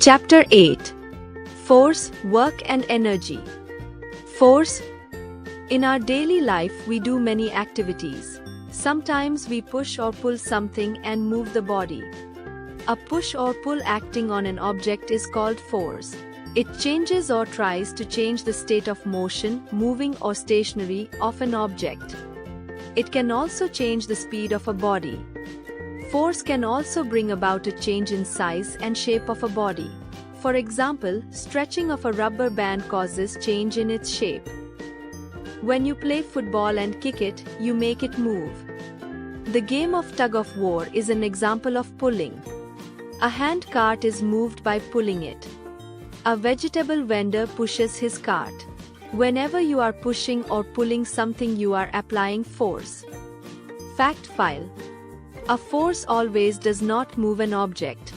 Chapter 8. Force, Work and Energy. Force. In our daily life we do many activities. Sometimes we push or pull something and move the body. A push or pull acting on an object is called force. It changes or tries to change the state of motion, moving or stationary, of an object. It can also change the speed of a body. Force can also bring about a change in size and shape of a body. For example, stretching of a rubber band causes change in its shape. When you play football and kick it, you make it move. The game of tug-of-war is an example of pulling. A hand cart is moved by pulling it. A vegetable vendor pushes his cart. Whenever you are pushing or pulling something, you are applying force. Fact file. A force always does not move an object.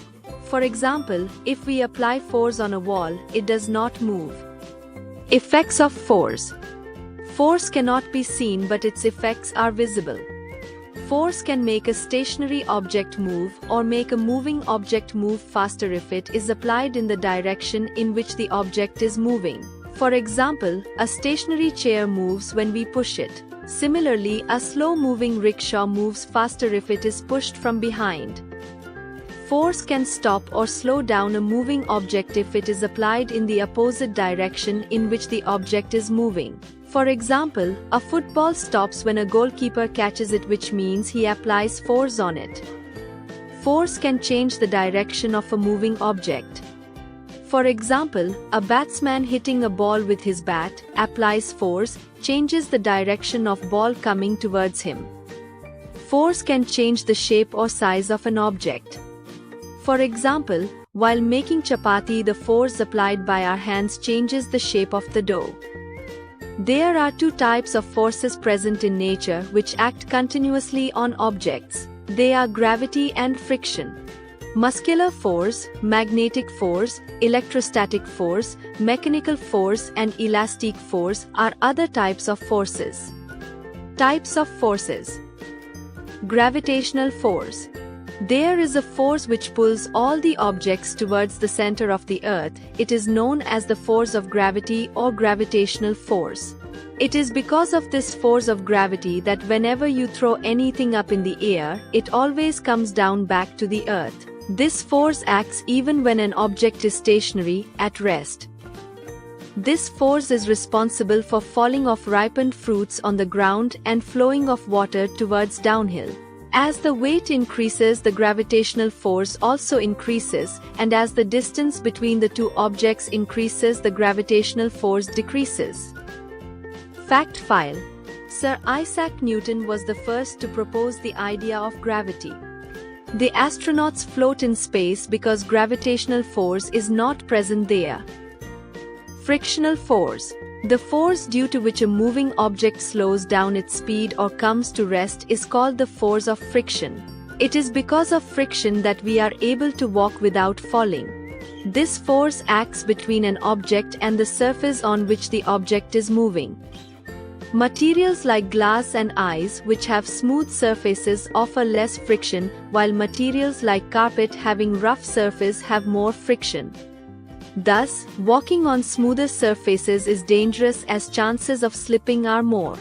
For example, if we apply force on a wall, it does not move. Effects of force. Force cannot be seen, but its effects are visible. Force can make a stationary object move or make a moving object move faster if it is applied in the direction in which the object is moving. For example, a stationary chair moves when we push it. Similarly, a slow-moving rickshaw moves faster if it is pushed from behind. Force can stop or slow down a moving object if it is applied in the opposite direction in which the object is moving. For example, a football stops when a goalkeeper catches it, which means he applies force on it. Force can change the direction of a moving object. For example, a batsman hitting a ball with his bat applies force, changes the direction of ball coming towards him. Force can change the shape or size of an object. For example, while making chapati, the force applied by our hands changes the shape of the dough. There are two types of forces present in nature which act continuously on objects. They are gravity and friction. Muscular force, magnetic force, electrostatic force, mechanical force and elastic force are other types of forces. Types of forces. Gravitational force. There is a force which pulls all the objects towards the center of the earth. It is known as the force of gravity or gravitational force. It is because of this force of gravity that whenever you throw anything up in the air, it always comes down back to the earth. This force acts even when an object is stationary, at rest. This force is responsible for falling of ripened fruits on the ground and flowing of water towards downhill. As the weight increases, the gravitational force also increases, and as the distance between the two objects increases, the gravitational force decreases. Fact file. Sir Isaac Newton was the first to propose the idea of gravity. The astronauts float in space because gravitational force is not present there. Frictional force. The force due to which a moving object slows down its speed or comes to rest is called the force of friction. It is because of friction that we are able to walk without falling. This force acts between an object and the surface on which the object is moving. Materials like glass and ice, which have smooth surfaces, offer less friction, while materials like carpet having rough surface have more friction. Thus, walking on smoother surfaces is dangerous as chances of slipping are more.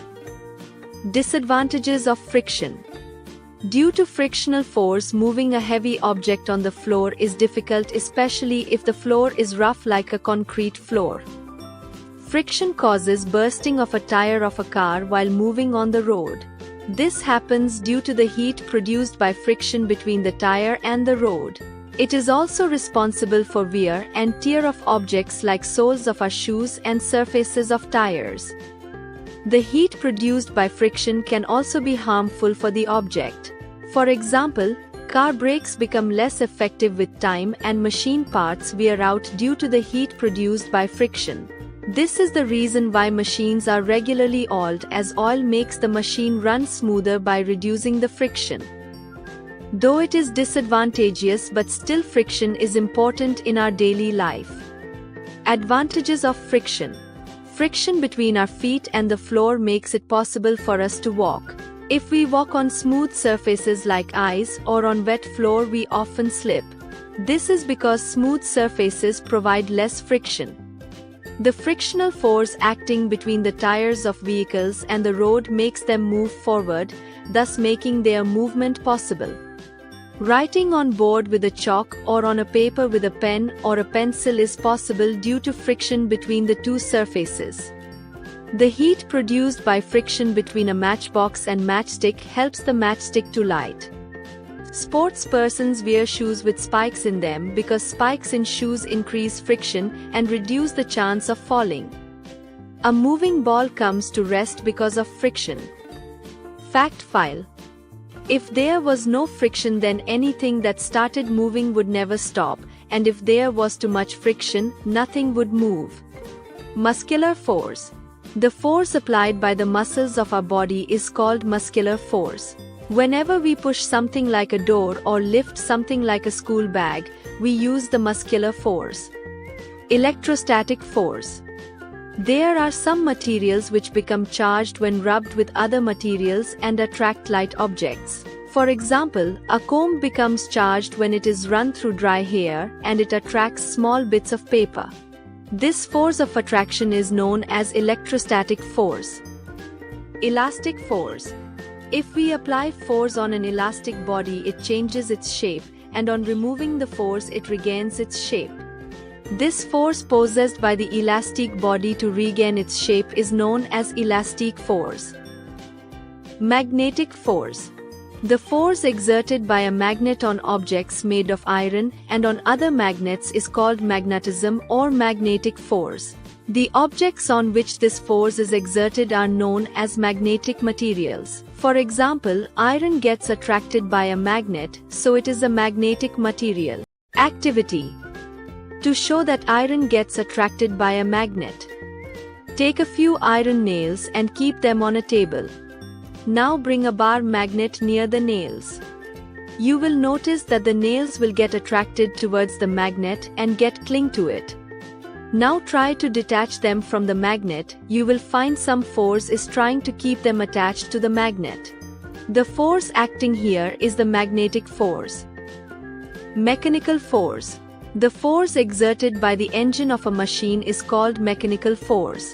Disadvantages of friction. Due to frictional force, moving a heavy object on the floor is difficult, especially if the floor is rough like a concrete floor. Friction causes bursting of a tire of a car while moving on the road. This happens due to the heat produced by friction between the tire and the road. It is also responsible for wear and tear of objects like soles of our shoes and surfaces of tires. The heat produced by friction can also be harmful for the object. For example, car brakes become less effective with time and machine parts wear out due to the heat produced by friction. This is the reason why machines are regularly oiled, as oil makes the machine run smoother by reducing the friction. Though it is disadvantageous, but still friction is important in our daily life. Advantages of friction. Friction between our feet and the floor makes it possible for us to walk. If we walk on smooth surfaces like ice or on wet floor, we often slip. This is because smooth surfaces provide less friction. The frictional force acting between the tires of vehicles and the road makes them move forward, thus making their movement possible. Writing on board with a chalk or on a paper with a pen or a pencil is possible due to friction between the two surfaces. The heat produced by friction between a matchbox and matchstick helps the matchstick to light. Sportspersons wear shoes with spikes in them because spikes in shoes increase friction and reduce the chance of falling. A moving ball comes to rest because of friction. Fact file: if there was no friction, then anything that started moving would never stop, and if there was too much friction, nothing would move. Muscular force: the force applied by the muscles of our body is called muscular force. Whenever we push something like a door or lift something like a school bag, we use the muscular force. Electrostatic force: there are some materials which become charged when rubbed with other materials and attract light objects. For example, a comb becomes charged when it is run through dry hair and it attracts small bits of paper. This force of attraction is known as electrostatic force. Elastic force: if we apply force on an elastic body, it changes its shape, and on removing the force, it regains its shape. This force possessed by the elastic body to regain its shape is known as elastic force. Magnetic force: the force exerted by a magnet on objects made of iron and on other magnets is called magnetism or magnetic force. The objects on which this force is exerted are known as magnetic materials. For example, iron gets attracted by a magnet, so it is a magnetic material. Activity: to show that iron gets attracted by a magnet, take a few iron nails and keep them on a table. Now bring a bar magnet near the nails. You will notice that the nails will get attracted towards the magnet and cling to it. Now try to detach them from the magnet. You will find some force is trying to keep them attached to the magnet. The force acting here is the magnetic force. Mechanical force: the force exerted by the engine of a machine is called mechanical force.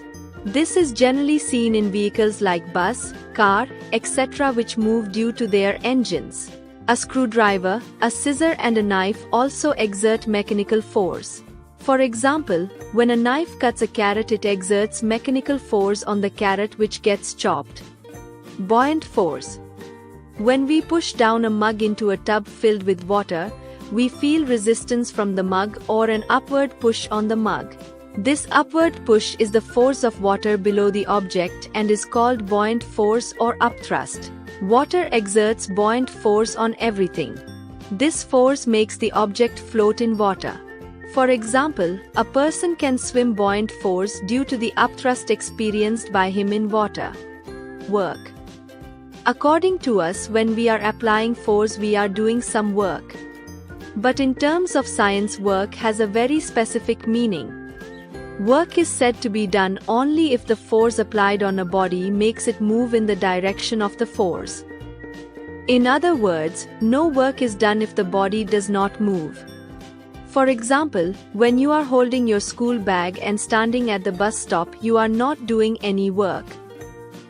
This is generally seen in vehicles like bus, car, etc., which move due to their engines. A screwdriver, a scissor and a knife also exert mechanical force. For example, when a knife cuts a carrot, it exerts mechanical force on the carrot which gets chopped. Buoyant force: when we push down a mug into a tub filled with water, we feel resistance from the mug or an upward push on the mug. This upward push is the force of water below the object and is called buoyant force or upthrust. Water exerts buoyant force on everything. This force makes the object float in water. For example, a person can swim buoyant force due to the upthrust experienced by him in water. Work: according to us, when we are applying force, we are doing some work. But in terms of science, work has a very specific meaning. Work is said to be done only if the force applied on a body makes it move in the direction of the force. In other words, no work is done if the body does not move. For example, when you are holding your school bag and standing at the bus stop, you are not doing any work.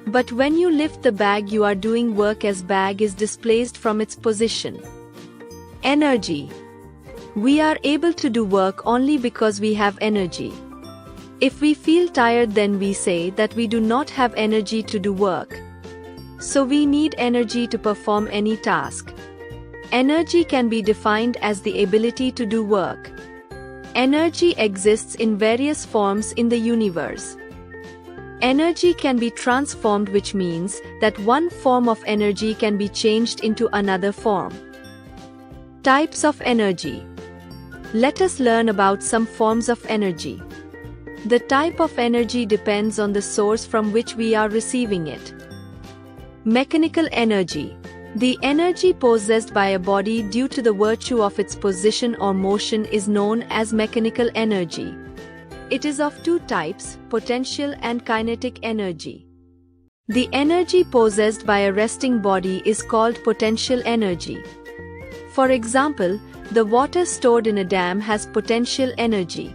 But when you lift the bag, you are doing work as bag is displaced from its position. Energy: we are able to do work only because we have energy. If we feel tired, then we say that we do not have energy to do work. So we need energy to perform any task. Energy can be defined as the ability to do work. Energy exists in various forms in the universe. Energy can be transformed, which means that one form of energy can be changed into another form. Types of energy. Let us learn about some forms of energy. The type of energy depends on the source from which we are receiving it. Mechanical energy. The energy possessed by a body due to the virtue of its position or motion is known as mechanical energy. It is of two types, potential and kinetic energy. The energy possessed by a resting body is called potential energy. For example, The water stored in a dam has potential energy.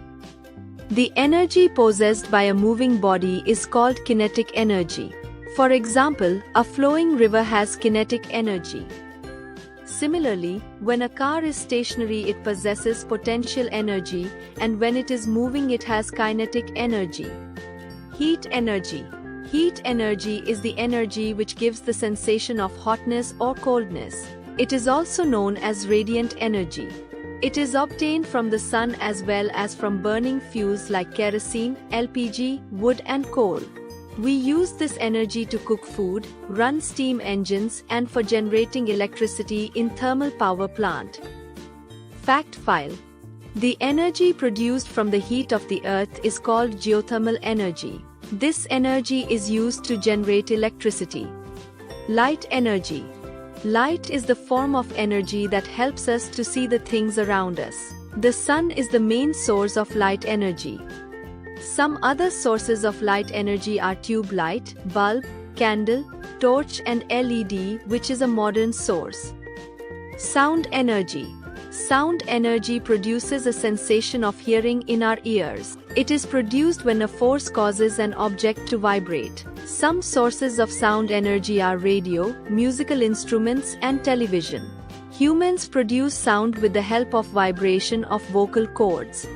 The energy possessed by a moving body is called kinetic energy. For example, a flowing river has kinetic energy. Similarly, when a car is stationary it possesses potential energy, and when it is moving it has kinetic energy. Heat energy. Heat energy is the energy which gives the sensation of hotness or coldness. It is also known as radiant energy. It is obtained from the sun as well as from burning fuels like kerosene, LPG, wood and coal. We use this energy to cook food, run steam engines and for generating electricity in thermal power plant. Fact file. The energy produced from the heat of the earth is called geothermal energy. This energy is used to generate electricity. Light energy. Light is the form of energy that helps us to see the things around us. The sun is the main source of light energy. Some other sources of light energy are tube light, bulb, candle, torch and LED, which is a modern source. Sound energy. Sound energy produces a sensation of hearing in our ears. It is produced when a force causes an object to vibrate. Some sources of sound energy are radio, musical instruments and television. Humans produce sound with the help of vibration of vocal cords.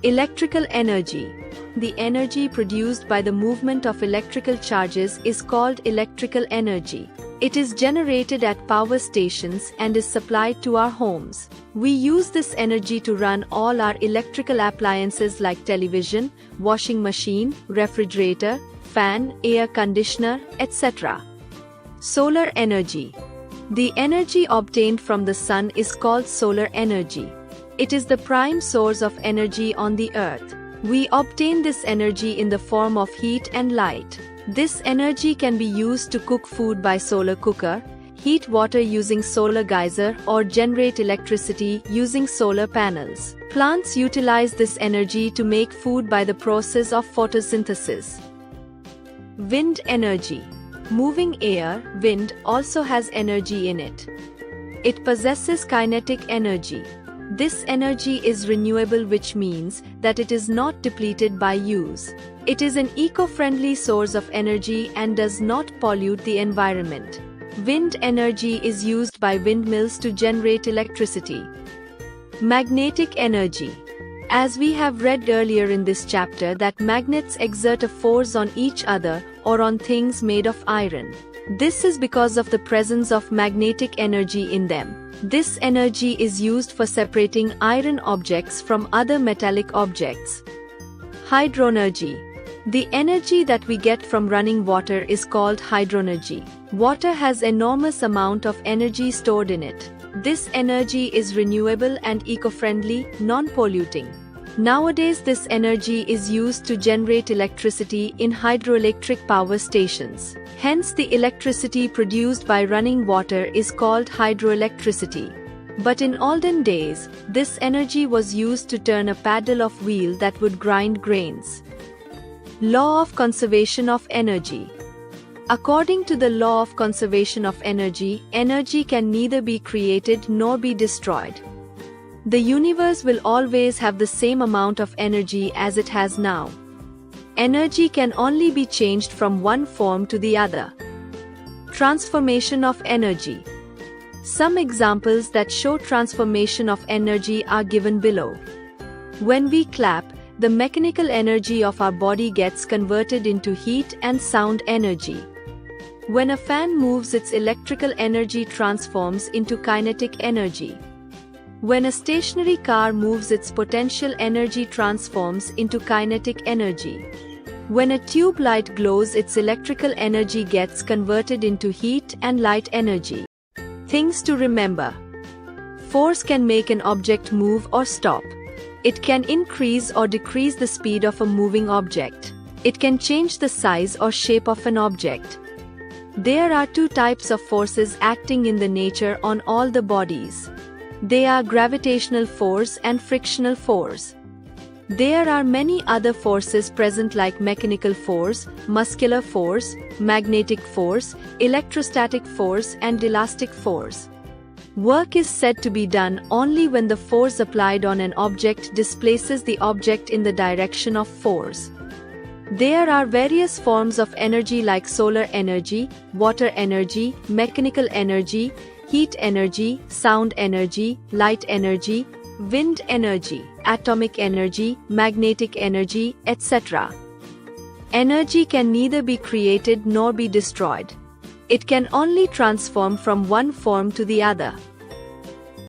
Electrical energy. The energy produced by the movement of electrical charges is called electrical energy. It is generated at power stations and is supplied to our homes. We use this energy to run all our electrical appliances like television, washing machine, refrigerator, fan, air conditioner, etc. Solar energy. The energy obtained from the sun is called solar energy. It is the prime source of energy on the earth. We obtain this energy in the form of heat and light. This energy can be used to cook food by solar cooker, heat water using solar geyser or generate electricity using solar panels. Plants utilize this energy to make food by the process of photosynthesis. Wind energy. Moving air, wind, also has energy in it. It possesses kinetic energy. This energy is renewable, which means that it is not depleted by use. It is an eco-friendly source of energy and does not pollute the environment. Wind energy is used by windmills to generate electricity. Magnetic energy. As we have read earlier in this chapter that magnets exert a force on each other or on things made of iron. This is because of the presence of magnetic energy in them. This energy is used for separating iron objects from other metallic objects. Hydroenergy. The energy that we get from running water is called hydroenergy. Water has enormous amount of energy stored in it. This energy is renewable and eco-friendly, non-polluting. Nowadays this energy is used to generate electricity in hydroelectric power stations. Hence the electricity produced by running water is called hydroelectricity. But in olden days, this energy was used to turn a paddle of wheel that would grind grains. Law of conservation of energy. According to the law of conservation of energy, energy can neither be created nor be destroyed. The universe will always have the same amount of energy as it has now. Energy can only be changed from one form to the other. Transformation of energy. Some examples that show transformation of energy are given below. When we clap, the mechanical energy of our body gets converted into heat and sound energy. When a fan moves, its electrical energy transforms into kinetic energy. When a stationary car moves, its potential energy transforms into kinetic energy. When a tube light glows, its electrical energy gets converted into heat and light energy. Things to remember. Force can make an object move or stop. It can increase or decrease the speed of a moving object. It can change the size or shape of an object. There are two types of forces acting in the nature on all the bodies. They are gravitational force and frictional force. There are many other forces present like mechanical force, muscular force, magnetic force, electrostatic force and elastic force. Work is said to be done only when the force applied on an object displaces the object in the direction of force. There are various forms of energy like solar energy, water energy, mechanical energy, heat energy, sound energy, light energy, wind energy, atomic energy, magnetic energy, etc. Energy can neither be created nor be destroyed. It can only transform from one form to the other.